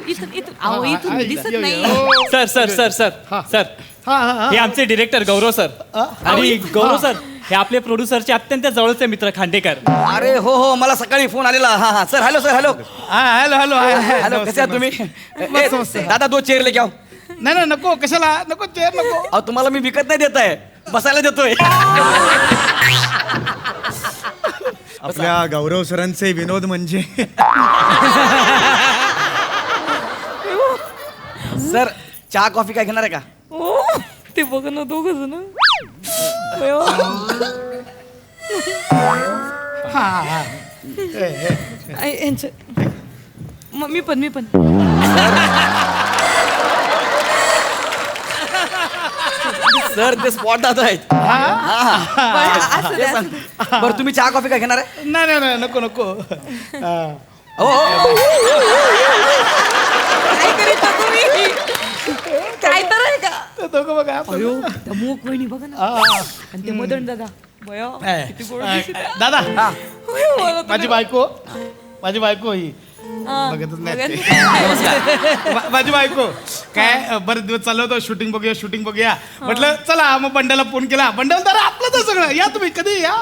इथून इथून अहो इथून दिसत नाही. Sir sir sir sir sir हे आमचे डिरेक्टर गौरव सर. आणि गौरव सर हे आपले प्रोड्युसरचे अत्यंत जवळचे मित्र खांडेकर. अरे हो हो, मला सकाळी फोन आलेला. हा हा sir, hello sir, hello hello hello hello, कसे आहात तुम्ही? दादा 2 चेअर लेके आओ. नाही नाही नको, कशाला नको, चेअर नको. अहो तुम्हाला मी विकत नाही देत आहे, बसायला देतोय. आपल्या गौरव सरांचे विनोद म्हणजे सर चहा कॉफी काय घेणार आहे का? ओ ते बघ ना दोघं जण. मी पण सर ते स्पॉट दादा आहेत. बरं तुम्ही चहा कॉफी काय घेणार आहे? नाही नाही नाही, नको नको. हो काय करीत होता तुम्ही? काय तर आहे का? दोघं बघा. अयो त्या मूक वहिनी बघा ना, आणि ते मदन दादा बया किती गोड दिसत आहे. दादा अयो, मला तर माझी बायको ही हा, बघतच नाही बघा. ते. माझी बायको काय बरेच दिवस चाललं होतं, शूटिंग बघूया म्हटलं चला. मग बंड्याला फोन केला. बंड्याला तर आपलं तर सगळं, या तुम्ही कधी या.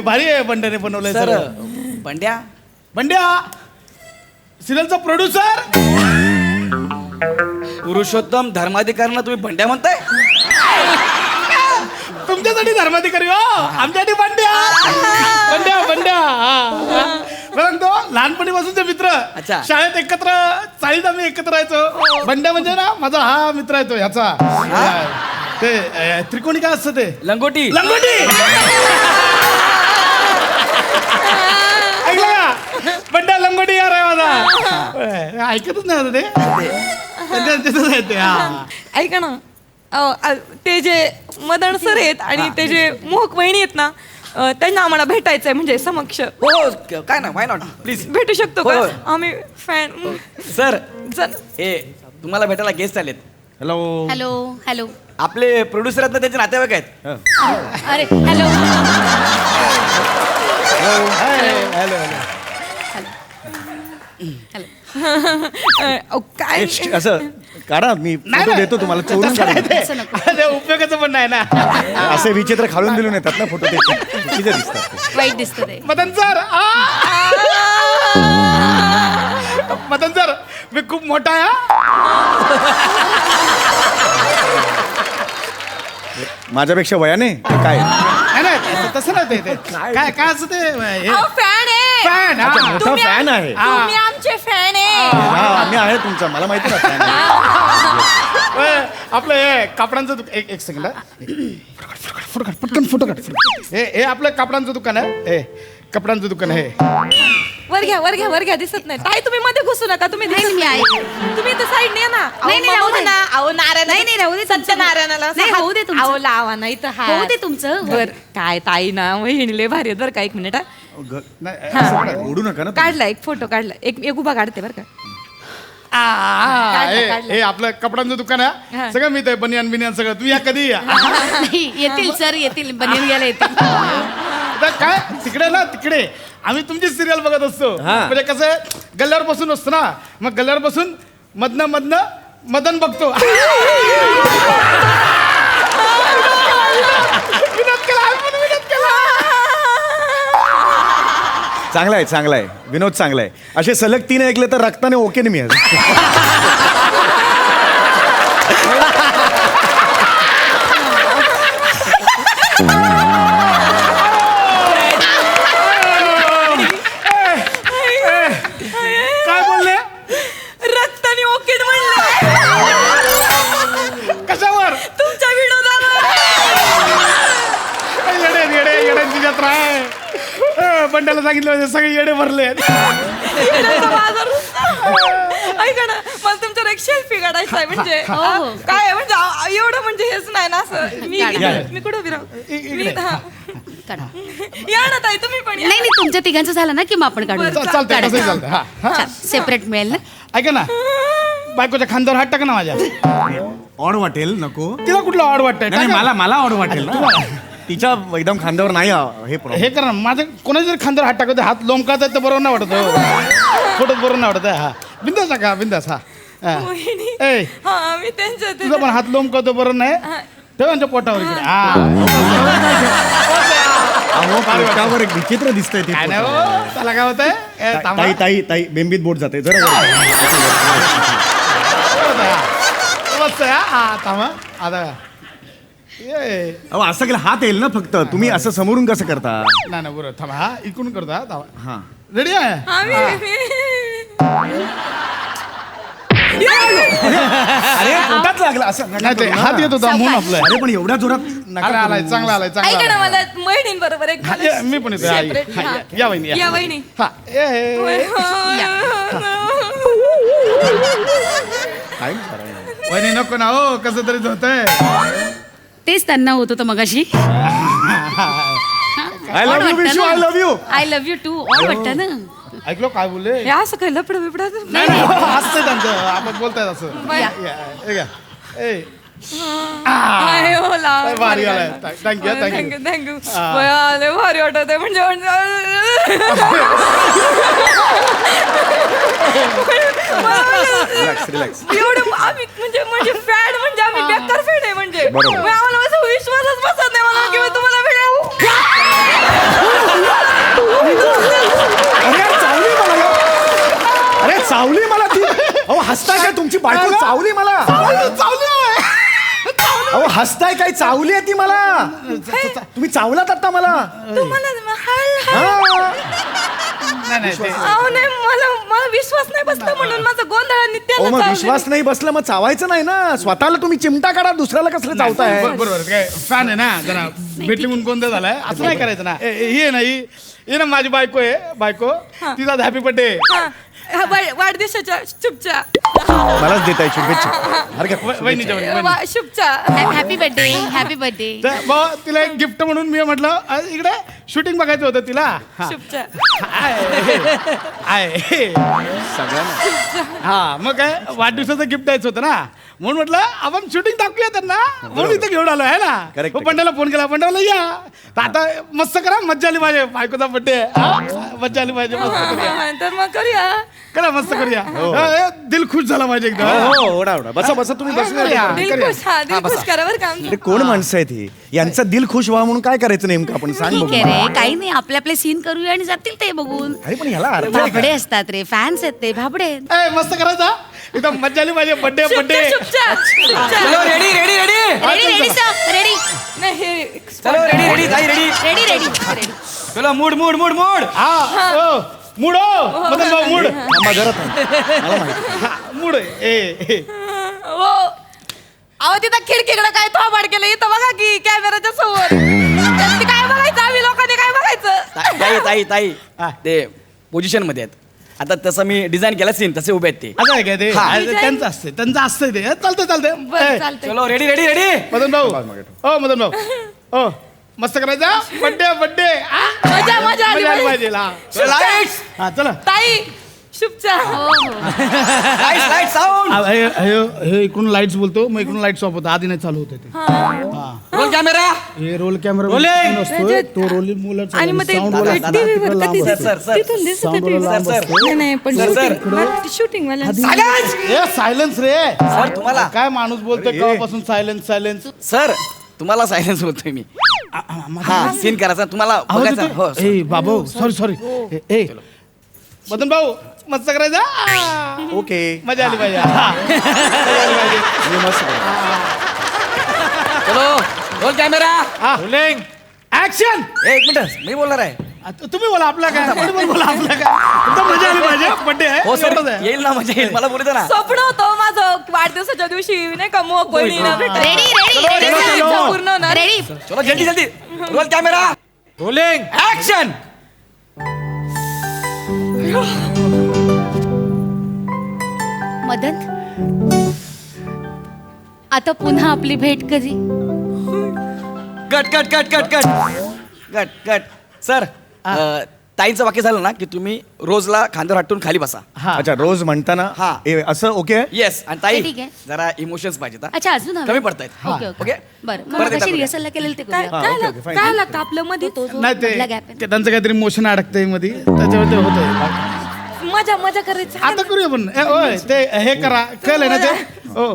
भारी आहे बंड्याने बनवलंय सर. सर. बंड्या सिरियलचा प्रोड्युसर पुरुषोत्तम धर्माधिकाऱ्यांना तुम्ही बंड्या म्हणताय? तुमच्यासाठी धर्माधिकारी हो, आमच्यासाठी बंड्या. बघ तो लहानपणीपासूनचे मित्र. अच्छा. शाळेत एकत्र, चाळीत आम्ही एकत्र राहायचो. बंड्या म्हणजे ना माझा हा मित्र आहे तो ह्याचा. ते त्रिकोणी काय असतं ते? लंगोटी. ऐकलं का? बंड्या लंगोटी यार आहे माझा. ऐकतच नाही होतं ते. ऐका ना, ते जे मदन सर आहेत आणि ते जे मोहक वहिनी आहेत ना, त्यांना आम्हाला भेटायचंय, म्हणजे समक्ष. हो काय ना, वाय नॉट, प्लीज. भेटू शकतो का? हो. आम्ही फॅन. सर चल. हे तुम्हाला भेटायला गेस्ट आलेत. Hello hello hello. आपले प्रोड्युसर आहेत ना, त्याचे नातेवाईक आहेत. अरे हॅलो. काय असं काढा, मी फोटो देतो तुम्हाला, चोरून काढा. असं नको. ते उपयोगाचं पण नाही ना. असे विचित्र खालून दिलून येतात ना फोटो, ते चुकीचे दिसतात. वाईट दिसतं ते. मदन सर मी खूप मोठा आहे. माझ्यापेक्षा वयाने काय नाही तसं नाही ते काय असं ते फॅन आहे. फॅन. मोठा फॅन आहे. तुम्ही आमचे फॅन आहे. हा आम्ही आहे तुमचा, मला माहिती ना fan आहे. आपलं हे कापडांचं एक सेकंड. पटकन फोटो काढ. हे आपलं कापडांचं दुकान आहे. हे कपड्यांचं दुकान आहे. वर घ्या दिसत नाही. ताई तुम्ही मध्ये घुसू नका. तुम्ही नाही, दिसत मी आहे. तुम्ही तर साईड ने ना. नाही, राहू दे. अहो नारायण. नाही, राहू दे तुमचं. सत्यनारायणाला नाही, होऊ दे तुमचं. अहो लावा नाही तर होऊ दे तुमचं. बर काय ताई ना वहिनीले भारी आहेत बरं का. एक मिनिट. नाही, असं नका, ओढू नका ना तुम्ही. काढला एक फोटो काढला. एक उभा काढते बरं का. हे आपलं कपड्यांचं दुकान आहे. हा. सगळं मी ते बनियान सगळं. तुम्ही या कधी या. नाही, येतील सर, येतील. बनियन घ्यायला येतील. आता काय तिकडे आम्ही तुमची सिरियल बघत असतो. म्हणजे कसं आहे, गल्ल्यावर बसून असतो ना, मग गल्ल्यावर बसून मधनं मदन बघतो. विनोद केला. चांगला आहे विनोद, चांगला आहे. असे सलग 3 ऐकले तर रक्ताने ओके नाही मी. काय बोलले? रक्ताने ओके म्हणलं. कशावर? तुमच्या विनोदाला. येड्यांची जत्रा आहे. बंड्याला सांगितलं म्हणजे सगळे येडे भरले. विनोदचा बाजार होता. ऐका ना, मला तुमच्यावर एक सेल्फी काढायचा आहे. म्हणजे हो. काय आहे, म्हणजे एवढं म्हणजे हेच नाही ना असं. मी कुठं उभी राहू? काढा. या ना ताई, तुम्ही पण या. नाही, तुमच्या तिघांचं झालं ना की मग आपण काढू. चालतंय, कसंही चालतंय. हा. सेपरेट मिळेल ना. ऐका ना, बायकोच्या खांद्यावर हात टाका ना माझ्या. ऑड वाटेल, नको. तिला कुठलं ऑड वाटतंय? नाही, टाका. मला ऑड वाटेल ना. तिच्या एकदम खांद्यावर नाही हे problem. हे करा ना, माझं कोणाच्या जरी खांद्यावर हात टाकत हात लोंबकाचा तर बरोबर नाही वाटत. फोटोत बरोबर नाही वाटत. हा बिंदास टाका बिंदास हा वहिनी ए हा मी त्यांच्या तुझा पण हात लोंबकवतो बरं नाही ठेव यांच्या पोटावर इकडे अहो पोटावर एक विचित्र दिसतंय ते काय नाही पोट. हो त्याला काय होतंय ए, थांबा. ताई ताई ताई बेंबीत बोट जाते जरा मस्त आहे, हा थांबा आता ये अहो असं केलं हात येईल ना फक्त तुम्ही असं समोरून कसं करता नाही नाही बरोबर थांबा हा इकडून करतो हा थांबा हा रेडी आहे अरे पोटात लागला असं नका नाही ते करू ना. हात येत होता म्हणून आपलं अरे पण एवढ्या जोरात नका अरे आलाय करू. चांगला आलाय चांगला ऐका ना आलाय. मला वहिनी बरोबर एक हा, ये, मी पण येतो हा, ये. Separate, हा, हा. या वहिनी या वहिनी हा ये. काय करायचं? वहिनी नको ना हो कसं तरीच होतंय तेच त्यांना होत होतं मगाशी I love you, Vishu, I love you. I love you too ऑन वाटतं ना ऐकलो काय बोलले हे असं काय लपड बिपड नाही नाही हो, असतंय त्यांचं आपण बोलतायत असं बाय. या, हे घ्या. ए आहे हो लाव. लय भारी आलाय थँक्यू थँक्यू थँक्यू लय भारी वाटत आहे म्हणजे रिलॅक्स रिलॅक्स एवढं आम्ही म्हणजे फॅड म्हणजे आम्ही बेकार फॅड आहे म्हणजे बरोबर. मग आम्हाला असं विश्वासच बसत नाही मला किंवा तुम्हाला अरे यार, चावली मला यार. अरे चावली मला ती अहो हसताय काय तुमची बायको चावली मला अहो हसताय काय चावली आहे ती मला तुम्ही चावलात आता मला तुम्हाला नाही नाही ते- अहो नाही मला विश्वास नाही बसला म्हणून माझं गोंधळांनी अहो त्याला मग चावलं. विश्वास नाही बसला मग चावायचं नाही ना स्वतःला तुम्ही चिमटा काढा दुसऱ्याला कसलं चावताय बरोबर काय फॅन आहे ना जरा भेटली म्हणून कोणतं झालाय असं नाही करायचं ना ही आहे ना ही ना माझी बायको आहे बायको तिचा हॅपी बर्थडे हा. हा, वाढदिवसाच्या शुभच्या मलाच देताय शुभेच्छा अरे काय वहिनीच्या शुभच्या हॅपी बर्थडे हॅपी बर्थडे तर मग तिला एक गिफ्ट म्हणून मी म्हटलं इकडे शूटिंग बघायचं होतं तिला हा. शुभच्या आहे हा मग काय वाढदिवसाचं गिफ्ट द्यायचं होतं ना म्हणून म्हटलं आपण शूटिंग दाखवूया त्यांना म्हणून इथं घेऊन आलो आहे ना Correct, मग बंड्याला फोन केला बंड्याला या तर आता मस्त करा मज्जा आली माझ्या बायकोचा बर्थडे मज्जा आली माझ्या मस्त करूया तर मग करूया करा मस्त करूया दिल खुश झाला माझ्या एकदम हो ओढा ओढा बसा बसा तुम्ही बसून करूया. दिल खुश हा दिल खुश करा बरं का आमचं. अरे कोण माणसं आहेत ही यांचं दिल खुश व्हा म्हणून काय करायचं नेमकं आपण सांग ठीक बघू आहे रे काही नाही आपले आपले सीन करूया आणि जातील ते बघून अरे पण ह्याला अर्थ आहे भाबडे का? असतात रे फॅन्स आहेत ते भाबडे आहेत. ए, मस्त करायचा एकदम मज्जा आली माझे बर्थडे शुभच्या शुभच्या शुभच्या. चलो ready ready ready ready ready sir ready नाही हे चलो रेडी रेडी ताई रेडी रेडी रेडी रेडी चलो मूड मूड मूड मूड हा मूड मदन भाऊ मूड थांबा जरा थांब. मला माहिती मूड ए हो अहो तिथं खिडकीकडे काय थोबाड केलं इथं बघा की कॅमेराच्या समोर त्यांनी काय बघायचं आम्ही लोकांनी काय बघायचं ताई ताई ताई ते पोझिशन मध्ये आहेत आता तसं मी डिझाईन केला सीन तसे उभे आहेत ते असं आहे काय ते हा. त्यांचं असते त्यांचं असतंय ते चालतंय चालतंय बरं ए, चालतंय चलो रेडी रेडी रेडी मदन भाऊ हो मदन भाऊ हो मस्त करायचा बड्डे बड्डे मजा मजा आली बाई. पाहिजे लाईट्स हा चला ताई शुभच्या हो हो लाईट्स लाईट साऊंड हे इकडून लाईट्स बोलतो मग इकडून लाईट्स ऑफ होतो आधी नाही चालू होते ते रोल कॅमेरा हे रोल कॅमेरा Rolling. असतो तो रोलिंग मुलं आणि मग ते sound दादा, वाला दादा, TV वर तिकडं कधी लांब सर सर तिथून दिसत Sound वाला लांब सर, असतो. नाही नाही पण सर, सर. शूटिंग वाला सायलेन्स ए सायलेन्स रे सर तुम्हाला काय माणूस बोलतोय केव्हापासून सायलेन्स सायलेन्स सर तुम्हाला सायलेन्स बोलतोय मी हा सीन करायचा तुम्हाला बघायचा हो sir. ए बाबू सॉरी ए मदन भाऊ मस्त करायचा ओके मजा आली पाहिजे हा. मजा आली पाहिजे. मी मस्त करतो. चलो रोल कॅमेरा रोलिंग ऍक्शन एक मिनिट मी बोलणार आहे तुम्ही बोला आपला काय कोणी पण बोला आपला काय एकदम मजा आली पाहिजे बड्डे आहे हो सर एवढंच आहे. येईल ना मजा येईल मला बोलू दे ना स्वप्न होतं माझं वाढदिवसाच्या दिवशी नाही का मोह बहिणीला भेटायचं. रेडी रेडी चलो, रेडी चलो. पूर्ण होणार. रेडी चलो जल्दी जल्दी roll camera rolling action Madan आता पुन्हा आपली भेट कधी cut cut cut cut cut cut cut sir ताईंचं वाक्य झालं ना की तुम्ही रोजला खांद्यावर हटून खाली बसा अच्छा रोज म्हणताना हा. असं ओके येस आणि ताई ठीक आहे. जरा इमोशन्स पाहिजेत हा. अच्छा अजून हवं? कमी पडतायत ओके ओके ओके बरं परत मग एकदा कशी करूया. रिहर्सलला केलेलं ते काय करूया काय ओके, लाग- fine. काय लागतं आपलं मध्ये तो जो नाही मधला ते गॅप आहे ते त्यांचं काहीतरी मोशन अडकतंय मध्ये त्याच्यावर ते होतंय मजा मजा करायची आता करूया पण ओय ते हे करा कळलं ना ते हो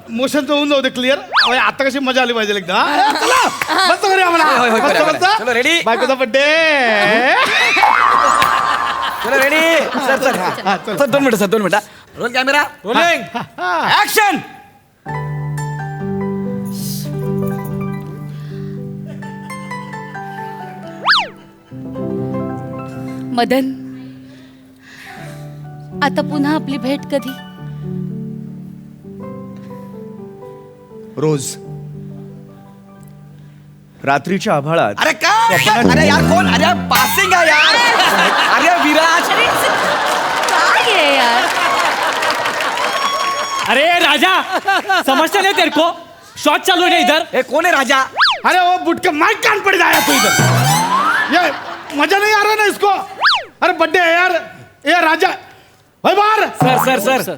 मोशनचं होऊन जाऊ दे क्लिअर आता कशी मजा आली पाहिजे एकदा हा? चला बस करूया होय, होय, मला करूया, बस, करूया. चलो, ready? बायकोचा बड्डे चलो रेडी सर सर हा, चल. सर 2 मिनिटं सर 2 मिनिटं role camera rolling action Madan आता पुन्हा आपली भेट कधी? रोज रात्रीच्या आभाळात अरे काय अरे यार कोण अरे पासिंग आहे यार अरे विराज काय आहे यार? अरे राजा समझता नहीं तेरे को शॉट चालू है ना इधर. हे कोण आहे राजा अरे वो बुटके माइक कान पड़ जाया तू इधर ये मजा नहीं आ रहा ना इसको अरे बर्थडे है यार ये राजा भाई बाहर सर सर सर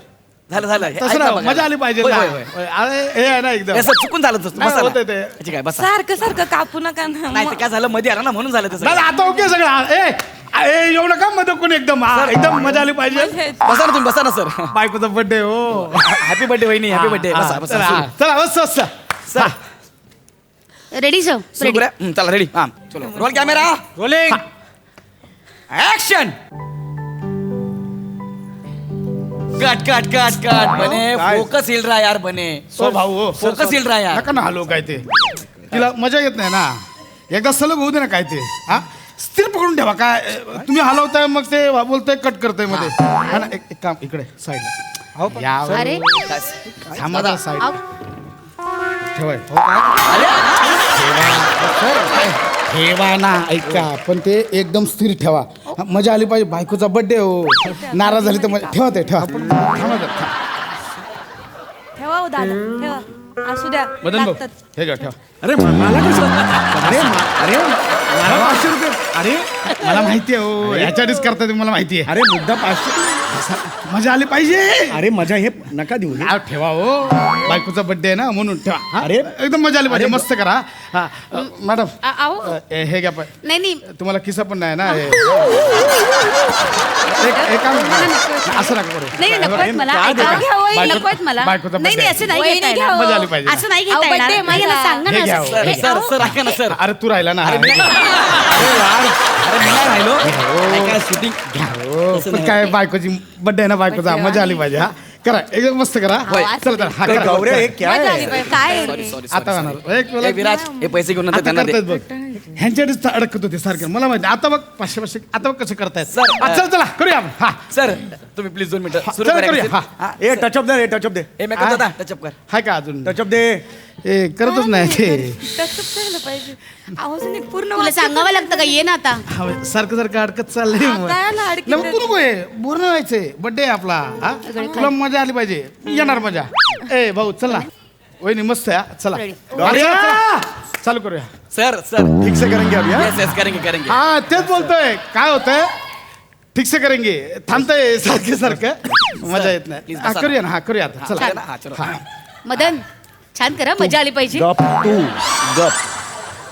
झालं झालं हे तसं ऐका ना बघा. मजा आली पाहिजे होय, ना. होय, होय. अरे हे आहे ना एकदम हे सर चुकून झालं तसं नाही, बसा होतंय ना. ते. अच्छा, काय बसा सारखं सारखं कापू नका नाही ते काय झालं मध्ये आला ना म्हणून झालं तसं दादा आता ओके सगळं ए येऊ नका मध्ये कोण एकदम एकदम मजा आली पाहिजे बसा ना तुम्ही बसा ना सर बायकोचा बर्थडे हो हॅपी बर्थडे वहिनी हॅपी बर्थडे बसा हा, बसा चला सुरू. चला बस बस सर रेडी सर सुरू रेडी. करूया चला रेडी हा चलो roll camera rolling. Action cut cut cut cut बने काय? फोकस हिल रहा यार बने हो भाऊ हो फोकस हिल रहा यार नका ना हलव काय ते तिला मजा येत नाही ना एकदा सलग होऊ दे ना काय ते हा स्थिर पकडून ठेवा काय तुम्ही हलवताय मग ते बोलताय कट करताय मध्ये हा ना एक काम इकडे साईडला या अरे थांबा जरा साईड आव. ठेवाय हो काय ठेवा ना ऐका पण ते एकदम स्थिर ठेवा मजा आली पाहिजे बायकोचा बर्थडे हो नाराज झाली तर मजा ठेवा ते ठेवा थांबा जरा. ठेवा हो दादा ठेवा असू द्या मदन भाऊ लागतात. हे घ्या ठेवा अरे मला कसं अरे मला 500 रुपये अरे मला माहिती आहे हो ह्याच्यासाठीच करता तुम्ही मला माहिती आहे अरे मुद्दा 500 मजा आली पाहिजे अरे मजा हे नका देऊ नाव ठेवा हो बायकोचा बर्थडे आहे ना म्हणून ठेवा हा? अरे. एकदम मजा आली पाहिजे मस्त करा हा मॅडम आहो हे घ्या नाही नाही तुम्हाला किस्सा पण नाही ना हे. एक काम असं नका करू नाही नाही, नकोत मला काय ऐका. घ्या, वहिनी. नकोत मला बायकोचा नाही नाही birthday. असं नाही वहिनी घेता घ्या, येणार. मजा आली पाहिजे असं नाही अहो, घेता येणार birthday नाही, याला माझा. सांगा हे ना घ्या, असं. सर हे, सर अहो. सर ऐका ना सर अरे तू राहिला ना अरे मी नाही राहिलो काय शूटिंग पण काय बायकोची बर्थडे आहे ना बायकोचा मजा आली पाहिजे हा करा एकदम मस्त करा होय. चला चला हा करा. गौऱ्या हे क्या मजा आहे आली पाहिजे. काय सॉरी सॉरी आता जाणार एक ए विराज हे पैसे घेऊन नंतर आता त्यांना दे करतायत बघ ह्यांच्याकडेच अडकत होते सारखे मला माहिती आता बघ 500 आता बघ कसं करतायत सर, चला चला करूया आपण हा सर तुम्ही प्लीज 2 मिनिटं सुरू चल, करा करूया, exit. हा. हा, ए टचअप दे टचअप दे हे मेकअप दादा टचअप कर हाय का अजून टचअप दे ए करतच नाही ते तसंच झालं पाहिजे आवाजाने पूर्ण तुला सांगावं लागतं का ये ना आता हा, सारखं सारखं अडकत चाललंय मग. काय आलं अडकीत? नाही, मग तू नको आहे बोर नाही व्हायचंय बर्थडे आपला हा तुला मजा आली पाहिजे येणार मजा ए भाऊ चल ना वहिनी मस्त आहे हा, चला अरे, चला. चालू करूया सर सर ठीक से करेंगे अभी हाँ? यस यस करेंगे करेंगे हा तेच बोलतोय काय होतंय ठीक से करेंगे थांबतंय सारखं सारखं मजा येत नाही please हा, बसा. करूया ना हा करूया आता चला ना, हा, चलो. हा. मदन छान करा मजा आली पाहिजे गप तू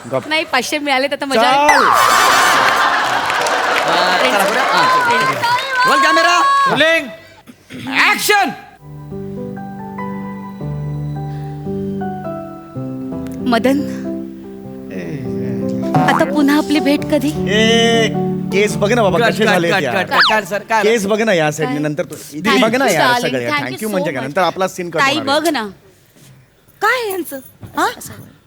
गप नाही 500 मिळाले तर आता मजा आली. चल चला करूया हा role camera rolling action Madan आता पुन्हा आपली भेट कधी? ए केस बघ ना बाबा कट कसे झाले कट कट कट सर काय केस बघ ना या साईडने नंतर तू इथे Thank बघ ना you, यार darling. सगळे Thank you थँक्यू so म्हणजे काय much. नंतर आपला सीन ताई बघ ना काय आहे यांचं हा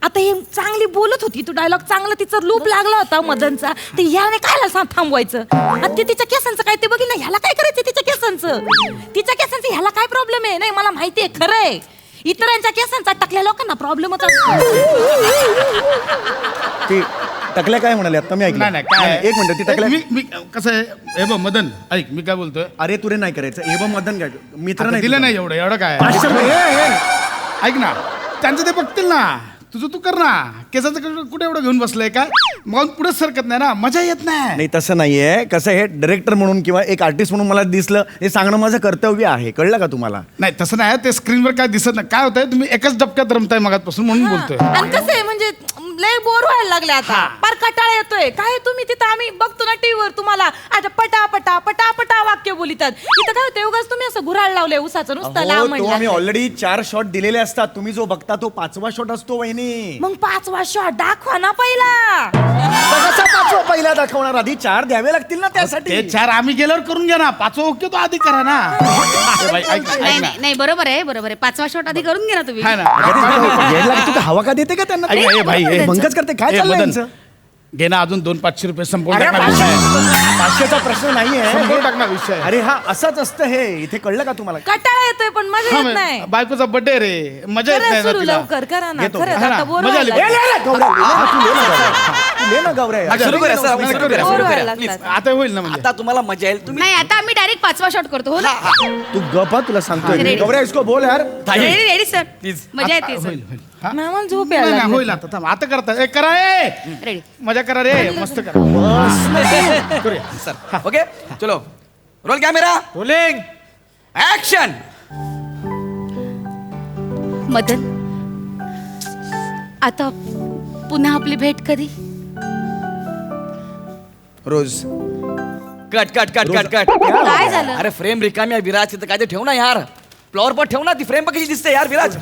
आता हे चांगली बोलत होती तू डायलॉग चांगला तिचा लूप लागला होता मदनचा ते ह्याने काय सांग थांबवायचं आता ते तिच्या केसांचं काय ते बघ ना ह्याला काय करायचं तिच्या केसांचं ह्याला काय प्रॉब्लेम आहे नाही मला माहिती आहे खरं आहे इतरांच्या केसांचा टाकल्या लोकांना प्रॉब्लेमच असतो ते टकल्या काय म्हणाले आता मी ऐकलं नाही नाही काय एक मिनिट ती टकल्या मी कसं आहे हे बघ मदन ऐक मी काय बोलतोय अरे तुरे नाही करायचं ए बा मदन काय मित्र आता नाही दिलं तुझा. नाही एवढं काय 500 रुपये. ऐक ना त्यांचं ते बघतील ना तुझं तू कर ना केसाचं कुठे एवढं घेऊन बसलंय काय मग पुढे सरकत नाही ना मजा येत नाही नाही तसं नाहीये कसं आहे डायरेक्टर म्हणून किंवा एक आर्टिस्ट म्हणून मला दिसलं हे सांगणं माझं कर्तव्य आहे कळलं का तुम्हाला नाही तसं नाही ते स्क्रीनवर काय दिसत नाही काय होतंय तुम्ही एकाच डबक्यात रमताय मगातपासून म्हणून बोलतोय आणि कसं आहे म्हणजे लय बोर व्हायला लागले आता फार कटाळा येतोय काय तुम्ही तिथं आम्ही बघतो ना टीव्हीवर तुम्हाला आता पटापटा पटापटा वाक्य बोलितात इथं काय होतं उगाच तुम्ही असं घुराळ लावलंय उसाचं नुसतं लांब अहो, तो आम्ही म्हणलं ऑलरेडी 4 शॉट दिलेले असतात तुम्ही जो बघता तो 5वा शॉट असतो वहिनी मग 5वा शॉट दाखवा ना पहिला कसा 5वा पहिला दाखवणार आधी 4 द्यावे लागतील ना त्यासाठी ते 4 आम्ही गेल्यावर करून घ्या ना 5 ओके तो आधी करा ना ए बाई, ऐक ना, नाही ऐक ना. नाही नाही बरोबर आहे 5वा शॉट आधी करून घ्या ना तुम्ही हाय ना वेळ लागतो का हवा का देते का त्यांना ऐक ना, ए भाई, ए. मंगच करते काय ए, चाललंय मदन, यांचं? घे ना अजून 200-500 रुपये संपवून अरे टाक ना विषय. 500चा प्रश्न नाहीये संपवून टाक ना विषय अरे हा असंच असतं हे इथे कळलं का तुम्हाला कटाळा येतोय पण मजा हा, येत नाही बायकोचा बर्थडे रे मजा येत करा नाही ना सुरू तिला. लवकर करा ना घेतो. खरंच हा ना, आता बोर मजा आली. व्हायला लागलं. गौऱ्या, तू ले ना गौऱ्या. तू ले ना गौऱ्या. हा, सुरू करूया, सर, आपण सुरू करूया, बोर सुरू व्हायला करूया, लागलं. please. आता होईल ना म्हणजे आता तुम्हाला मजा येईल तुम्ही नाही आता आम्ही डायरेक्ट 5वा शॉट करतो हो ना तू गप हा, तुला सांगतोय Ready. गौऱ्या इसको बोल यार रेडी रेडी सर Please. मजा येते सर होईल होईल हा? नाही, मला झोप नाही, यायला नाही, लागली. होईल आता थांब आता करता ए करा ए रेडी मजा करा रे मस्त करा करूया सर ओके चलो roll camera rolling action Madan आता पुन्हा आपली भेट कधी रोज cut cut cut cut cut काय झालं अरे फ्रेम रिकामी आहे विराज तिथं काय ते ठेव ना यार फ्लॉवर पर ठेव ना ती फ्रेम कशी दिसते यार विराज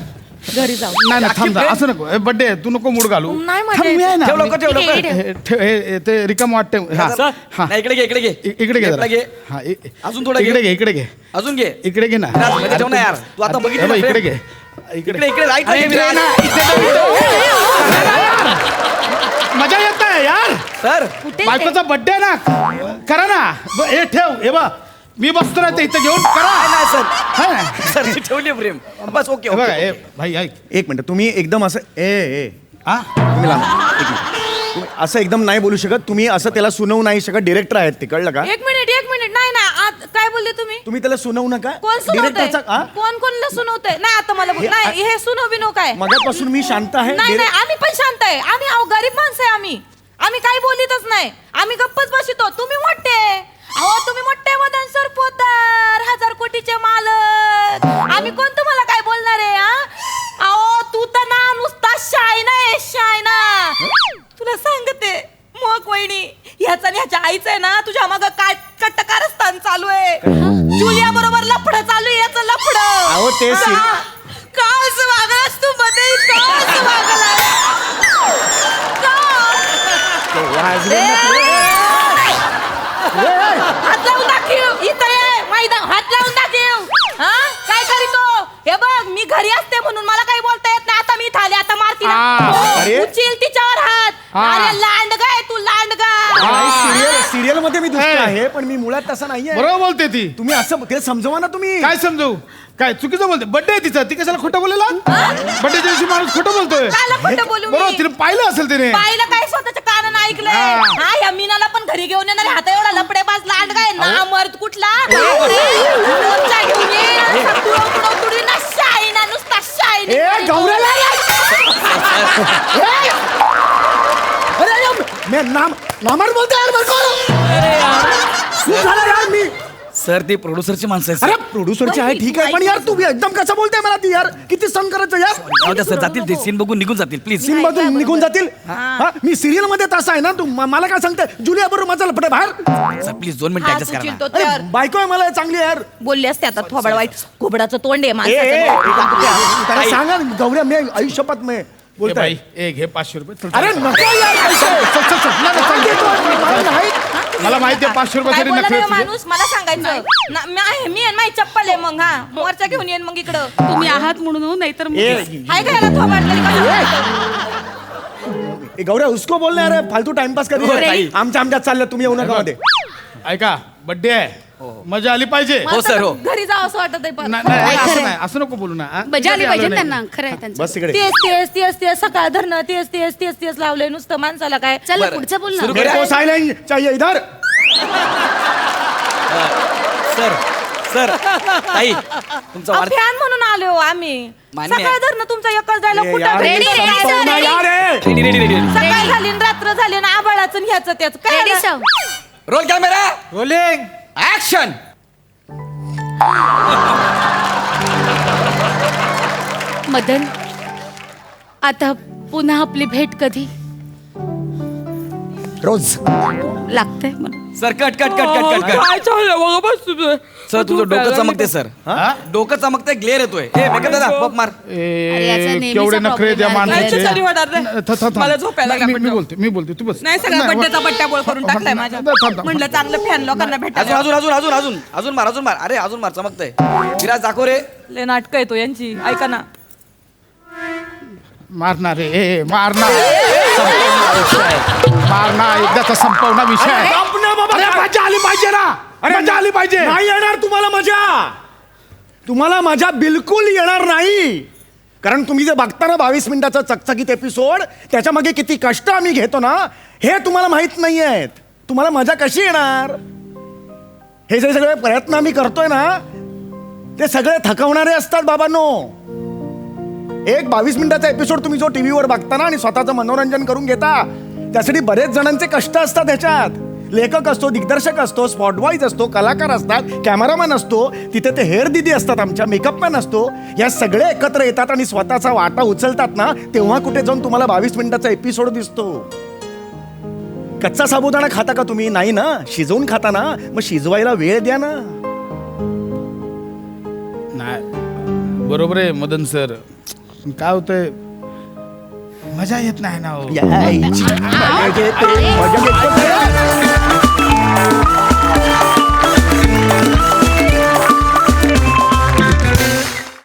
घरी जाऊ नाही नाही थांब Active थांब, असं नको बर्थडे तू नको मूड घालू नाही मजा थांब, मी आहे ना. ठेव लवकर ठेव ठीक आहे, लवकर ठीक हे- ठेव हे ते रिकाम वाटते हा सर. हा नाही, इकडे घे इकडे घे इकडे घे Left ला जरा. घे हा अजून थोडं घे. इकडे घे इकडे घे अजून घे इकडे घे ना विराज, मध्ये ठेव ना यार. तू आता बघितलं हे बघ, ना इकडे frame? घे इकडे इकडे राईट अरे, घे इकडे विराज ना, मजा येत आहे यार सर कुठे बायकोचा बर्थडे ना करा ना हे ठेव हे बघ मी बसतो ना ते इथं घेऊन करा नाही सर हा ना. सर ती ठेवली फ्रेम बस ओके हे बघा ओके हे भाई ऐक एक मिनिट तुम्ही एकदम असं ए हा तुम्ही लांब. एक मिनिट. तुम्ही असं एकदम नाही बोलू शकत तुम्ही असं त्याला सुनवू नाही शकत डिरेक्टर आहेत ते कळलं का एक मिनिट नाही ना काय बोलले तुम्ही तुम्ही त्याला सुनवू नका कोण सुनवतंय डिरेक्टरचा हा? कोण कोणला सुनवतंय नाही आता मला हे- नाही हे सुनो बिनो काय मगापासून मी शांत आहे नाही डिरे- नाही आम्ही पण शांत आहे आम्ही अहो गरीब माणसं आहे आम्ही काही बोलितच नाही आम्ही गप्पच बसतो तुम्ही मोठे अहो तुम्ही मोठे मदन सर पोद्दार 1000 कोटीचे मालक आम्ही कोण तुम्हाला काय बोलणार आहे हा अहो तू तर ना नुसता शायना आहे शायना तुला सांगते मग वहिनी ह्याचा आणि ह्याच्या आईचं आहे ना तुझ्या माग कट्टकारस्थान चालू आहे जुलिया बरोबर लफडं चालू आहे याचं लफडं अहो, ते का असं वागलास तू मध्ये का असं वागलास हात लावून दाखव इथं ये मैदान हात लावून दाखव हा काय करीतो हे बघ मी घरी असते म्हणून मला काही बोलता येत नाही आता मी इथं आले आता मारती ना. हो, अरे. उचल तिच्यावर हात अरे लांडगा आहे तू लांडगा सिरियल मध्ये मी दुष्ट हे. आहे पण मी मुळात तसं नाहीये बरोबर बोलते ती तुम्ही असं ते समजवा ना तुम्ही काय समजू काय चुकीचं बोलते बर्थडे आहे तिचा ती कशाला खोटं बोलेला बर्थडे दिवशी माणूस खोटं बोलतोय काला खोटं बोलू बरोबर मी तिने पाहिलं असेल तिने पाहिलं काय स्वतःच्या कानानं ऐकलंय हा. हा या मीनाला पण घरी घेऊन येणार हाता एवढा लपडेबाज लांडगा आहे ना मर्द कुठला रोजचा घेऊन ये असा तुडवतुडी ना शाईना नुसता शाईनी ए गौऱ्याला अरे यार, मैं नामार बोलते यार मेरे को तू झाला यार मी सर ती प्रोड्युसरची माणसं आहेत अरे सर. प्रोड्युसरची आहे ठीक आहे पण यार तू एकदम कसं बोलते मला ती यार किती सण करायचं यार जाऊ द्या सर जातील ते सीन बघून निघून जातील प्लीज सीन मधून निघून जातील हा मी सिरियल मध्ये तसा आहे ना तू मला काय सांगते जुलिया बरोबर माझा लपटे बाहेर सर प्लीज 2 मिनिट हात ऍडजस्ट करा ना. उचलतो अरे तर बायको आहे मला चांगली आहे यार बोलले असते आता थोबड वाईट घोबडाचं तोंड आहे ए, ए, माणसाचं त्याला सांगा ना, गौऱ्या मी आयुष्यपत मी ए बोलताय बाई ए घे 500 रुपये चल, अरे चल. नको यार पैसे चल, चल, चल. नाही, काय नाही, देतोय? मला नाही. मला माहिती आहे 500 काय रुपयासाठी बोलला नखरे रे तुझे. माणूस मला सांगायचं मी आणि माझी चप्पल आहे मग हा मोर्चा घेऊन येईन मग इकडं तुम्ही आहात म्हणून हो नाहीतर मग- हाय का याला थोबाड तरी कसं? ए, गौऱ्या उसको बोलणे अरे फालतू टाइमपास करू ताई. आमच्यात चाललं तुम्ही येऊ नका मध्ये ऐका बर्थडे आहे मजा आली पाहिजे मला सर, हो. तर घरी जावं असं वाटत आहे पण. नाही, नाही, असं नाही असं नको बोलू ना हा? मजा आली कधी पाहिजे आलो ना नाही. त्यांना खरं आहे त्यांचं बस तिकडे तेच सकाळ धरणं तेच लावलंय नुसतं माणसाला काय चल बरं. पुढचं बोल सुरू ना मेरे को साइलेंस चाहिए इधर सर सर ताई तुमचा वाढ फॅन म्हणून आलो आम्ही मान्य आहे. सकाळ धरणं तुमचा एकच जायला ए, कुठं यार, रेडी, भेटतं? रेडी, समजावून रेडी. यार, ए. रेडी रेडी रेडी सकाळ झाली न रात्र झाली ना आबाळाचं न ह्याचं त्याच काय रेडी झालं? Sir role camera rolling action Madan आता पुन्हा आपली भेट कधी रोज लागतंय मला. Sir cut cut cut cut cut cut काय चाललं बघा बस तुझं सर तुझं डोकं चमकते सर डोकं चमकते ग्लेअर येतोय ए मेकअप दादा पप मार अरे, याचा नेहमीचा केवढे नखरे त्या problem आहे. माणसाचे नाही, होणार नाही. मला झोपायला लागलं मी बोलते तू बस नाही सगळ्या बड्डेचा बट्ट्याबोळ करून टाकलाय माझ्या म्हणलं चांगलं फॅन लोकांना अजून भेटायला अजून अजून अजून अजून अजून मार अरे अजून मार चमकतंय विराज दाखव रे लय नाटक येतो यांची ऐका ना मारणार रे ए मारणार मारणार एकदाचा संपवणार विषय आहे. गप ना बाबा. अरे मजा आली पाहिजे ना मजा आली पाहिजे नाही येणार तुम्हाला मजा. तुम्हाला मजा बिलकुल येणार नाही. कारण तुम्ही जे बघता ना 22 मिनिटाचा चकचकीत एपिसोड त्याच्या मागे किती कष्ट आम्ही घेतो ना हे तुम्हाला माहित नाही आहेत. तुम्हाला मजा कशी येणार. हे जे सगळे प्रयत्न आम्ही करतोय ना ते सगळे थकवणारे असतात बाबांनो. एक 22 मिनिटाचा एपिसोड तुम्ही जो टीव्हीवर बघता ना आणि स्वतःचं मनोरंजन करून घेता त्यासाठी बरेच जणांचे कष्ट असतात ह्याच्यात. लेखक असतो, दिग्दर्शक असतो, स्पॉट बॉयज असतो, कलाकार असतात, कॅमेरामॅन असतो, तिथे ते हेअर दिदी असतात, आमच्या मेकअपमॅन असतो. या सगळे एकत्र येतात आणि स्वतःचा वाटा उचलतात ना तेव्हा कुठे जाऊन तुम्हाला 22 मिनिटाचा एपिसोड दिसतो. कच्चा साबुदाणा खाता का तुम्ही. नाही ना, शिजवून खाता ना. मग शिजवायला वेळ द्या ना. नाही बरोबर आहे मदन सर काय होतंय मजा येत नाही ना हो. यायची. मजा येते, मजा येते.